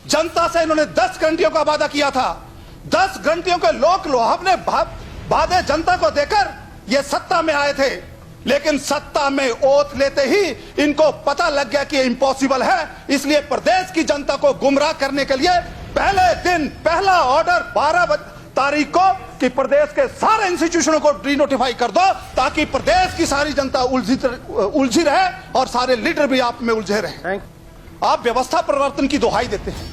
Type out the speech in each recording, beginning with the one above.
जनता से इन्होंने 10 गारंटियों का वादा किया था। 10 गारंटियों के लोक लोहाब ने वादे जनता को देकर ये सत्ता में आए थे, लेकिन सत्ता में ओथ लेते ही इनको पता लग गया कि ये इम्पॉसिबल है। इसलिए प्रदेश की जनता को गुमराह करने के लिए पहले दिन पहला ऑर्डर 12 तारीख को कि प्रदेश के सारे इंस्टीट्यूशनों को डीनोटिफाई कर दो, ताकि प्रदेश की सारी जनता उलझी रहे और सारे लीडर भी आप में उलझे रहे। आप व्यवस्था परिवर्तन की दुहाई देते हैं।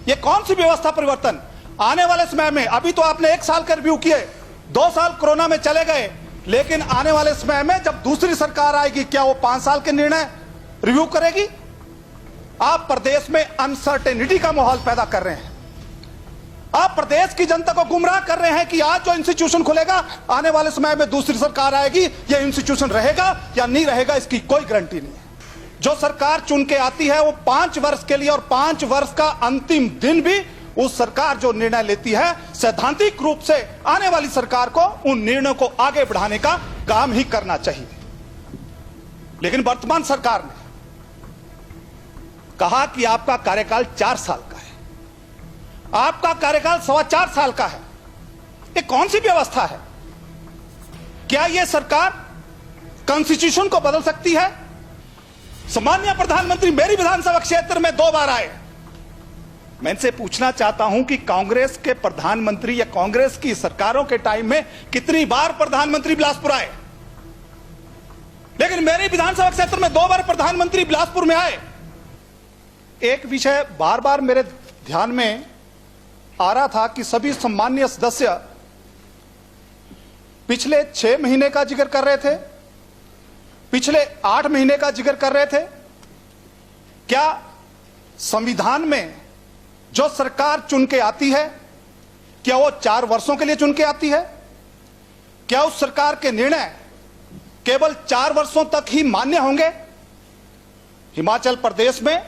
ये कौन सी व्यवस्था परिवर्तन? आने वाले समय में, अभी तो आपने 1 साल का रिव्यू किए, 2 साल कोरोना में चले गए, लेकिन आने वाले समय में जब दूसरी सरकार आएगी, क्या वो 5 साल के निर्णय रिव्यू करेगी? आप प्रदेश में अनसर्टेनिटी का माहौल पैदा कर रहे हैं। आप प्रदेश की जनता को गुमराह कर रहे हैं कि आज जो इंस्टीट्यूशन खुलेगा, आने वाले समय में दूसरी सरकार आएगी, यह इंस्टीट्यूशन रहेगा या नहीं रहेगा, इसकी कोई गारंटी नहीं है। जो सरकार चुन के आती है वो 5 वर्ष के लिए, और 5 वर्ष का अंतिम दिन भी उस सरकार जो निर्णय लेती है, सैद्धांतिक रूप से आने वाली सरकार को उन निर्णयों को आगे बढ़ाने का काम ही करना चाहिए। लेकिन वर्तमान सरकार ने कहा कि आपका कार्यकाल 4 साल का है, आपका कार्यकाल 4.25 साल का है। ये कौन सी व्यवस्था है? क्या यह सरकार कॉन्स्टिट्यूशन को बदल सकती है? सामान्य प्रधानमंत्री मेरी विधानसभा क्षेत्र में 2 बार आए। मैं इनसे पूछना चाहता हूं कि कांग्रेस के प्रधानमंत्री या कांग्रेस की सरकारों के टाइम में कितनी बार प्रधानमंत्री बिलासपुर आए? लेकिन मेरी विधानसभा क्षेत्र में 2 बार प्रधानमंत्री बिलासपुर में आए। एक विषय बार बार मेरे ध्यान में आ रहा था कि सभी सम्माननीय सदस्य पिछले 6 महीने का जिक्र कर रहे थे, पिछले 8 महीने का जिक्र कर रहे थे। क्या संविधान में जो सरकार चुन के आती है, क्या वो 4 वर्षों के लिए चुन के आती है? क्या उस सरकार के निर्णय केवल 4 वर्षों तक ही मान्य होंगे? हिमाचल प्रदेश में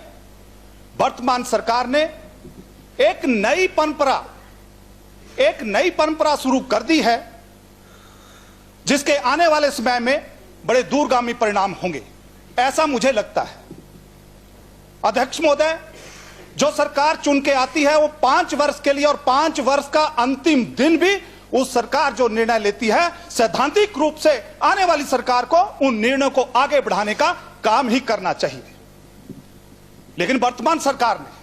वर्तमान सरकार ने एक नई परंपरा शुरू कर दी है, जिसके आने वाले समय में बड़े दूरगामी परिणाम होंगे, ऐसा मुझे लगता है। अध्यक्ष महोदय, जो सरकार चुन के आती है वो 5 वर्ष के लिए, और 5 वर्ष का अंतिम दिन भी उस सरकार जो निर्णय लेती है, सैद्धांतिक रूप से आने वाली सरकार को उन निर्णयों को आगे बढ़ाने का काम ही करना चाहिए। लेकिन वर्तमान सरकार ने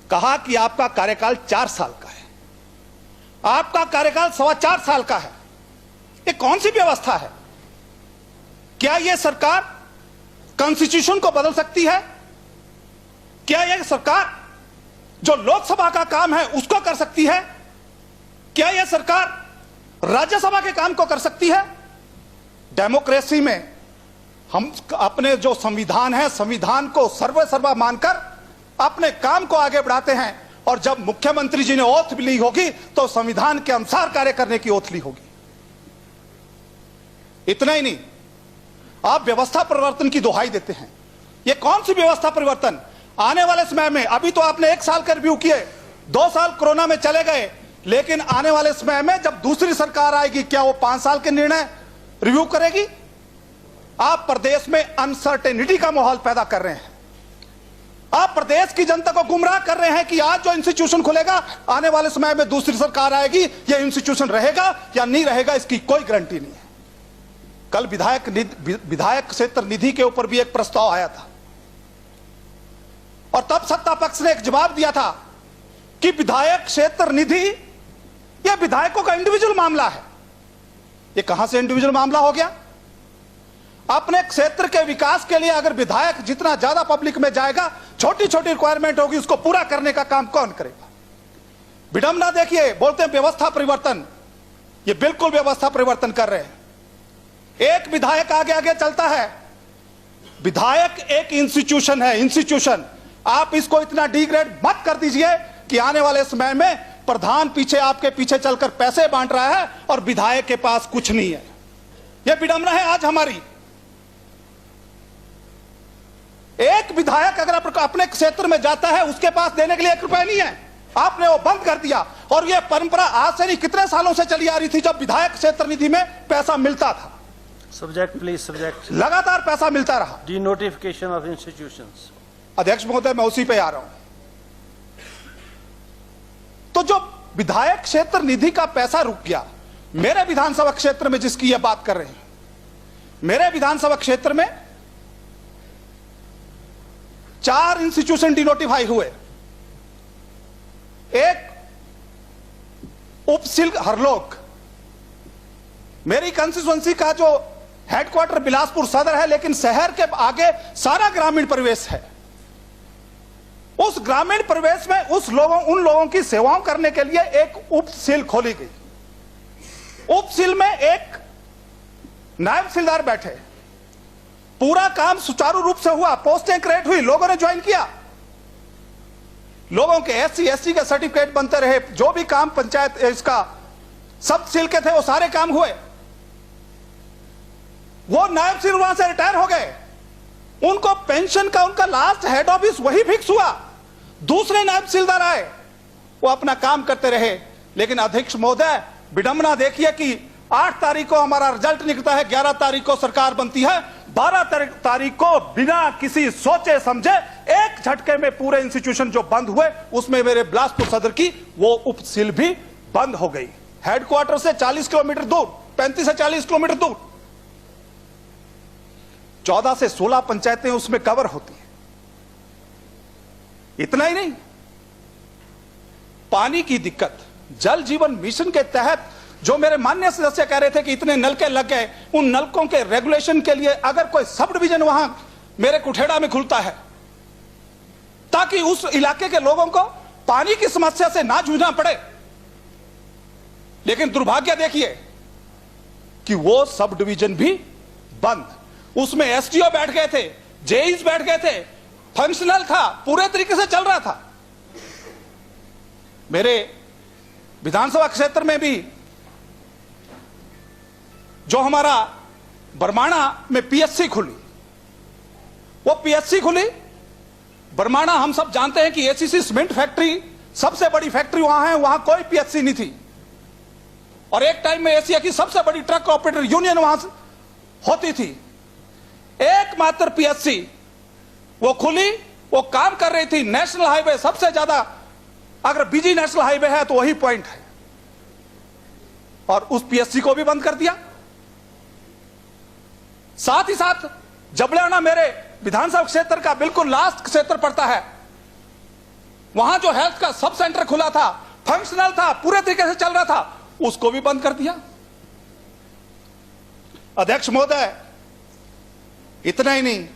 कहा कि आपका कार्यकाल 4 साल का है, आपका कार्यकाल 4.25 साल का है। ये कौन सी व्यवस्था है? क्या यह सरकार कॉन्स्टिट्यूशन को बदल सकती है? क्या यह सरकार जो लोकसभा का काम है उसको कर सकती है? क्या यह सरकार राज्यसभा के काम को कर सकती है? डेमोक्रेसी में हम अपने जो संविधान है, संविधान को सर्वसर्वा मानकर अपने काम को आगे बढ़ाते हैं, और जब मुख्यमंत्री जी ने ओथ ली होगी तो संविधान के अनुसार कार्य करने की ओथ ली होगी। इतना ही नहीं, आप व्यवस्था परिवर्तन की दुहाई देते हैं। यह कौन सी व्यवस्था परिवर्तन? आने वाले समय में, अभी तो आपने 1 साल का रिव्यू किए, 2 साल कोरोना में चले गए, लेकिन आने वाले समय में जब दूसरी सरकार आएगी, क्या वो 5 साल के निर्णय रिव्यू करेगी? आप प्रदेश में अनसर्टेनिटी का माहौल पैदा कर रहे हैं। आप प्रदेश की जनता को गुमराह कर रहे हैं कि आज जो इंस्टीट्यूशन खुलेगा, आने वाले समय में दूसरी सरकार आएगी, यह इंस्टीट्यूशन रहेगा या नहीं रहेगा, इसकी कोई गारंटी नहीं है। कल विधायक क्षेत्र निधि के ऊपर भी एक प्रस्ताव आया था, और तब सत्ता पक्ष ने एक जवाब दिया था कि विधायक क्षेत्र निधि यह विधायकों का इंडिविजुअल मामला है। यह कहां से इंडिविजुअल मामला हो गया? अपने क्षेत्र के विकास के लिए अगर विधायक जितना ज्यादा पब्लिक में जाएगा, छोटी छोटी रिक्वायरमेंट होगी, उसको पूरा करने का काम कौन करेगा? विडंबना देखिए, बोलते हैं व्यवस्था परिवर्तन। ये बिल्कुल व्यवस्था परिवर्तन कर रहे हैं। एक विधायक आगे आगे चलता है। विधायक एक इंस्टीट्यूशन है, इंस्टीट्यूशन। आप इसको इतना डिग्रेड मत कर दीजिए कि आने वाले समय में प्रधान पीछे आपके पीछे चलकर पैसे बांट रहा है और विधायक के पास कुछ नहीं है। यह विडंबना है आज हमारी। एक विधायक अगर अपने क्षेत्र में जाता है, उसके पास देने के लिए 1 रुपया नहीं है। आपने वो बंद कर दिया, और यह परंपरा आज से नहीं कितने सालों से चली आ रही थी, जब विधायक क्षेत्र निधि में पैसा मिलता था। Subject please, subject. लगातार पैसा मिलता रहा। Denotification of institutions. अध्यक्ष महोदय, मैं उसी पे आ रहा हूं। तो जो विधायक क्षेत्र निधि का पैसा रुक गया, मेरे विधानसभा क्षेत्र में जिसकी यह बात कर रहे हैं, मेरे विधानसभा क्षेत्र में 4 इंस्टीट्यूशन डिनोटिफाई हुए। एक उपसिल हरलोक, मेरी कंस्टिट्यूएंसी का जो हेडक्वार्टर बिलासपुर सदर है, लेकिन शहर के आगे सारा ग्रामीण प्रवेश है। उस ग्रामीण प्रवेश में उन लोगों की सेवाओं करने के लिए एक उपसिल खोली गई। उपसिल में एक नायब सिलदार बैठे, पूरा काम सुचारू रूप से हुआ, पोस्टें क्रिएट हुई, लोगों ने ज्वाइन किया, लोगों के SC ST के सर्टिफिकेट बनते रहे, जो भी काम पंचायत इसका सब सिल के थे वो सारे काम हुए। वो नायब सिल वहां से रिटायर हो गए, उनको पेंशन का उनका लास्ट हेड ऑफिस वही फिक्स हुआ। दूसरे नायब सिलदार आए, वो अपना काम करते रहे। लेकिन अध्यक्ष महोदय, विडंबना देखिए कि 8 तारीख को हमारा रिजल्ट निकलता है, 11 तारीख को सरकार बनती है, 12 तारीख को बिना किसी सोचे समझे एक झटके में पूरे इंस्टीट्यूशन जो बंद हुए, उसमें मेरे बिलासपुर सदर की वो उपसिल भी बंद हो गई। हेडक्वार्टर से 40 किलोमीटर दूर, 35 से 40 किलोमीटर दूर, 14 से 16 पंचायतें उसमें कवर होती हैं। इतना ही नहीं, पानी की दिक्कत, जल जीवन मिशन के तहत जो मेरे माननीय सदस्य कह रहे थे कि इतने नलके लग गए, उन नलकों के रेगुलेशन के लिए अगर कोई सब डिवीजन वहां मेरे कुठेड़ा में खुलता है, ताकि उस इलाके के लोगों को पानी की समस्या से ना जूझना पड़े। लेकिन दुर्भाग्य देखिए कि वो सब डिवीजन भी बंद, उसमें SDO बैठ गए थे, JEs बैठ गए थे, फंक्शनल था, पूरे तरीके से चल रहा था। मेरे विधानसभा क्षेत्र में भी जो हमारा बरमाणा में PSC खुली, वो PSC खुली बरमाणा, हम सब जानते हैं कि ACC सीमेंट फैक्ट्री सबसे बड़ी फैक्ट्री वहां है, वहां कोई PSC नहीं थी। और एक टाइम में एशिया की सबसे बड़ी ट्रक ऑपरेटर यूनियन वहां होती थी। एकमात्र PSC वो खुली, वो काम कर रही थी। नेशनल हाईवे सबसे ज्यादा अगर बिजी नेशनल हाईवे है तो वही पॉइंट है, और उस PSC को भी बंद कर दिया। साथ ही साथ जबलाना मेरे विधानसभा क्षेत्र का बिल्कुल लास्ट क्षेत्र पड़ता है, वहां जो हेल्थ का सब सेंटर खुला था, फंक्शनल था, पूरे तरीके से चल रहा था, उसको भी बंद कर दिया। अध्यक्ष महोदय, इतना ही नहीं,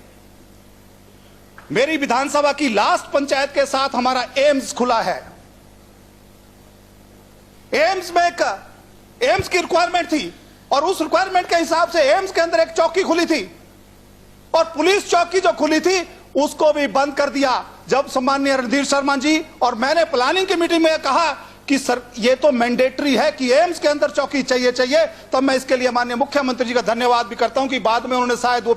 मेरी विधानसभा की लास्ट पंचायत के साथ हमारा एम्स खुला है। एम्स में एक एम्स की रिक्वायरमेंट थी, और उस रिक्वायरमेंट के हिसाब से एम्स के अंदर एक चौकी खुली थी, और पुलिस चौकी जो खुली थी उसको भी बंद कर दिया। जब सम्माननीय रणधीर शर्मा जी और मैंने प्लानिंग की मीटिंग में कहा कि सर ये तो मैंडेटरी है कि एम्स के अंदर चौकी चाहिए, तब मैं इसके लिए माननीय मुख्यमंत्री जी का धन्यवाद भी करता हूं कि बाद में उन्होंने शायद वो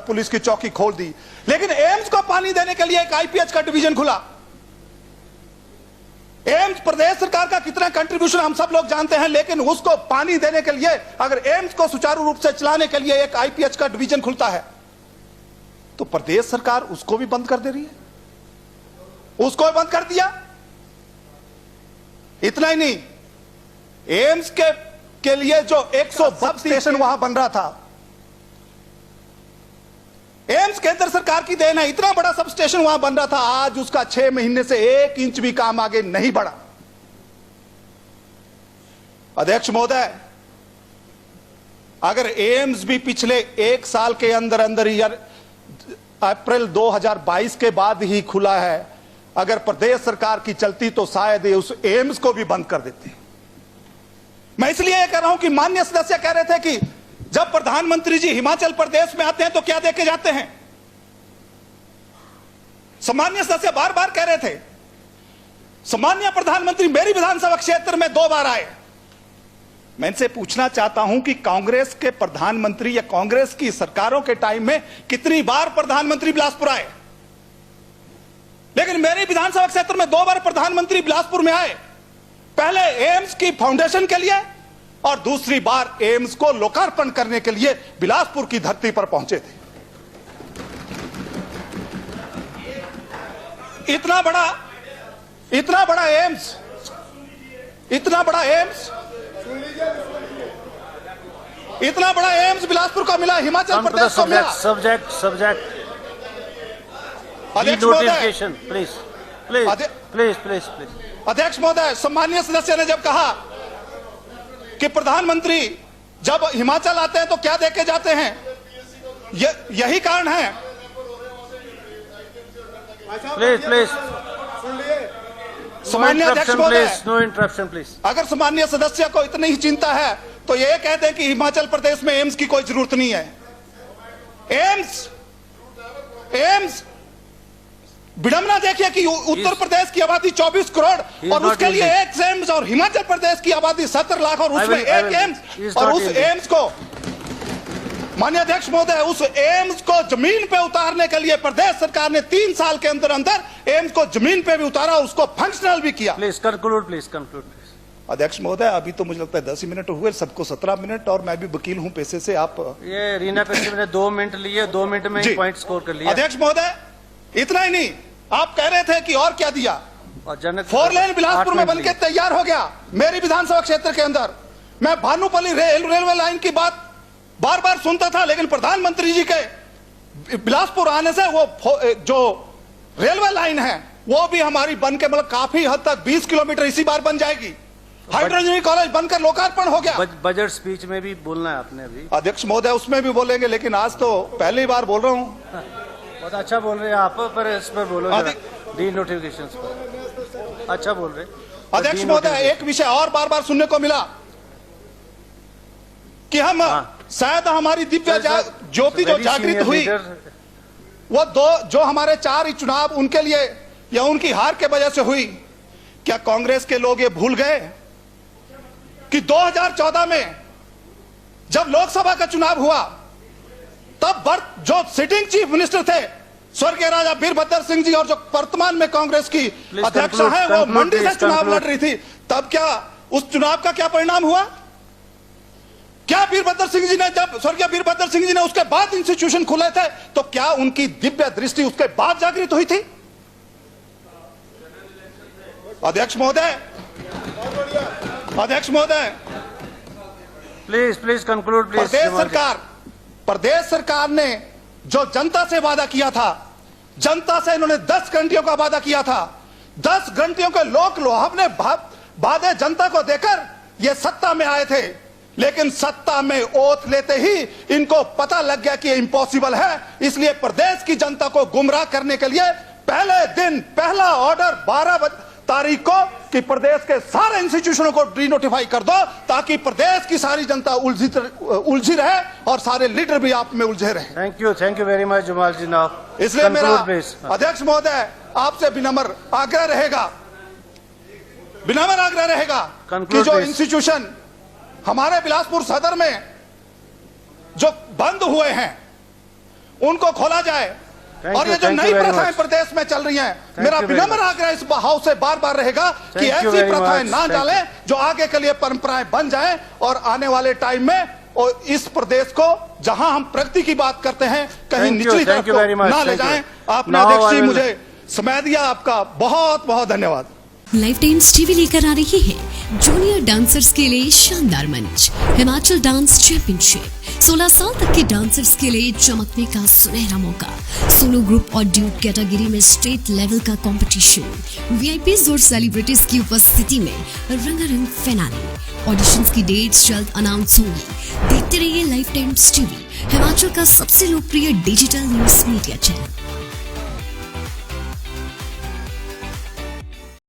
पुलिस की चौकी खोल दी। लेकिन एम्स को पानी देने के लिए एक IPH का डिवीजन खुला। एम्स प्रदेश सरकार का कितना कंट्रीब्यूशन हम सब लोग जानते हैं, लेकिन उसको पानी देने के लिए, अगर एम्स को सुचारू रूप से चलाने के लिए एक IPH का डिवीजन खुलता है, तो प्रदेश सरकार उसको भी बंद कर दे रही है, उसको भी बंद कर दिया। इतना ही नहीं, एम्स के लिए जो 100 सब स्टेशन वहां बन रहा था, एम्स केंद्र सरकार की देन है, इतना बड़ा सब स्टेशन वहां बन रहा था, आज उसका 6 महीने से 1 इंच भी काम आगे नहीं बढ़ा। अध्यक्ष महोदय, अगर एम्स भी पिछले 1 साल के अंदर ही, अप्रैल 2022 के बाद ही खुला है, अगर प्रदेश सरकार की चलती तो शायद उस एम्स को भी बंद कर देते। मैं इसलिए यह कह रहा हूं कि माननीय सदस्य कह रहे थे कि जब प्रधानमंत्री जी हिमाचल प्रदेश में आते हैं तो क्या देके जाते हैं। सम्माननीय सदस्य बार बार कह रहे थे, सम्माननीय प्रधानमंत्री मेरी विधानसभा क्षेत्र में 2 बार आए। मैं इनसे पूछना चाहता हूं कि कांग्रेस के प्रधानमंत्री या कांग्रेस की सरकारों के टाइम में कितनी बार प्रधानमंत्री बिलासपुर आए, लेकिन मेरी विधानसभा क्षेत्र में 2 बार प्रधानमंत्री बिलासपुर में आए। पहले एम्स की फाउंडेशन के लिए और दूसरी बार एम्स को लोकार्पण करने के लिए बिलासपुर की धरती पर पहुंचे थे। इतना बड़ा एम्स इतना बड़ा एम्स बिलासपुर को मिला, हिमाचल Come to the प्रदेश को मिला। subject. अध्यक्ष महोदय, Denotification, please. अध्यक्ष महोदय, सम्मानीय सदस्य ने जब कहा कि प्रधानमंत्री जब हिमाचल आते हैं तो क्या देके जाते हैं, यही कारण है। Please. सम्मानीय अध्यक्ष महोदय, No interruption, please. अगर सम्मानीय सदस्य को इतनी ही चिंता है तो ये कह दें कि हिमाचल प्रदेश में एम्स की कोई जरूरत नहीं है। एम्स विडंबना देखिए कि उत्तर प्रदेश की आबादी 24 करोड़ और उसके लिए एक एम्स, और हिमाचल प्रदेश की आबादी 70 लाख और उसमें एक एम्स, और उस एम्स को माननीय अध्यक्ष महोदय, उस एम्स को जमीन पे उतारने के लिए प्रदेश सरकार ने 3 साल के अंदर एम्स को जमीन पे भी उतारा, उसको फंक्शनल भी किया। Please conclude. अध्यक्ष महोदय, अभी तो मुझे लगता है 10 ही मिनट हुए, सबको 17 मिनट, और मैं भी वकील हूं पेशे से। आप ये रीना कश्यप ने 2 मिनट लिए, 2 मिनट में ही पॉइंट स्कोर कर लिया। अध्यक्ष महोदय, इतना ही नहीं, आप कह रहे थे कि और क्या दिया। और जनक 4 लेन बिलासपुर में बनके तैयार हो गया मेरी विधानसभा क्षेत्र के अंदर। मैं भानुपल्ली रेलवे लाइन की बात बार बार सुनता था, लेकिन प्रधानमंत्री जी के बिलासपुर आने से वो जो रेलवे लाइन है वो भी हमारी बन के मतलब काफी हद तक 20 किलोमीटर इसी बार बन जाएगी। हाइड्रोजन कॉलेज बनकर लोकार्पण हो गया। बजट स्पीच में भी बोलना है आपने अभी। अध्यक्ष महोदय, उसमें भी बोलेंगे, लेकिन आज तो पहली बार बोल रहा हूं। बहुत अच्छा बोल रहे हैं आप, पर इस पर बोलो, डीनोटिफिकेशन पर अच्छा बोल रहे। अध्यक्ष महोदय, एक विषय और बार बार सुनने को मिला कि हम शायद हमारी दिव्य ज्योति जो जागृत हुई वो जो हमारे 4 चुनाव उनके लिए या उनकी हार के वजह से हुई। क्या कांग्रेस के लोग ये भूल गए कि 2014 में जब लोकसभा का चुनाव हुआ तब जो सिटिंग चीफ मिनिस्टर थे स्वर्गीय राजा वीरभद्र सिंह जी, और जो वर्तमान में कांग्रेस की अध्यक्ष हैं, वो मंडी से चुनाव लड़ रही थी। तब क्या उस चुनाव का क्या परिणाम हुआ? क्या वीरभद्र सिंह जी ने, जब स्वर्गीय वीरभद्र सिंह जी ने उसके बाद इंस्टीट्यूशन खुले थे, तो क्या उनकी दिव्य दृष्टि उसके बाद जागृत हुई थी? अध्यक्ष महोदय, प्लीज कंक्लूड। प्रदेश सरकार ने जो जनता से वादा किया था, जनता से इन्होंने 10 घंटियों का वादा किया था। 10 घंटियों के लोक लोहाब ने वादे जनता को देकर ये सत्ता में आए थे, लेकिन सत्ता में ओथ लेते ही इनको पता लग गया कि ये इम्पॉसिबल है। इसलिए प्रदेश की जनता को गुमराह करने के लिए पहले दिन पहला ऑर्डर 12 तारीख को कि प्रदेश के सारे इंस्टीट्यूशनों को डीनोटिफाई कर दो, ताकि प्रदेश की सारी जनता उलझी रहे और सारे लीडर भी आप में उलझे रहे। Thank you very much Jumal ji. Now इसलिए मेरा अध्यक्ष महोदय आपसे विनम्र आग्रह रहेगा कि जो इंस्टीट्यूशन हमारे बिलासपुर सदर में जो बंद हुए हैं उनको खोला जाए, और ये जो नई प्रथाएं प्रदेश में चल रही हैं, मेरा विनम्र आग्रह इस हाउस से बार बार रहेगा कि ऐसी प्रथाएं ना डालें जो आगे के लिए परंपराएं बन जाएं, और आने वाले टाइम में और इस प्रदेश को जहां हम प्रगति की बात करते हैं कहीं निचली तरफ को ना ले जाएं। आपने अध्यक्ष जी मुझे समय दिया, आपका बहुत बहुत धन्यवाद। लाइफ टाइम्स टीवी लेकर आ रही है जूनियर डांसर्स के लिए शानदार मंच, हिमाचल डांस चैंपियनशिप। 16 साल तक के डांसर्स के लिए चमकने का सुनहरा मौका, सोलो ग्रुप और ड्यूट कैटेगरी में स्टेट लेवल का कंपटीशन, वीआईपीज और सेलिब्रिटीज की उपस्थिति में रंगारंग फिनाले। ऑडिशंस की डेट्स जल्द अनाउंस होंगी। देखते रहिए लाइफ टाइम्स टीवी, हिमाचल का सबसे लोकप्रिय डिजिटल न्यूज मीडिया चैनल।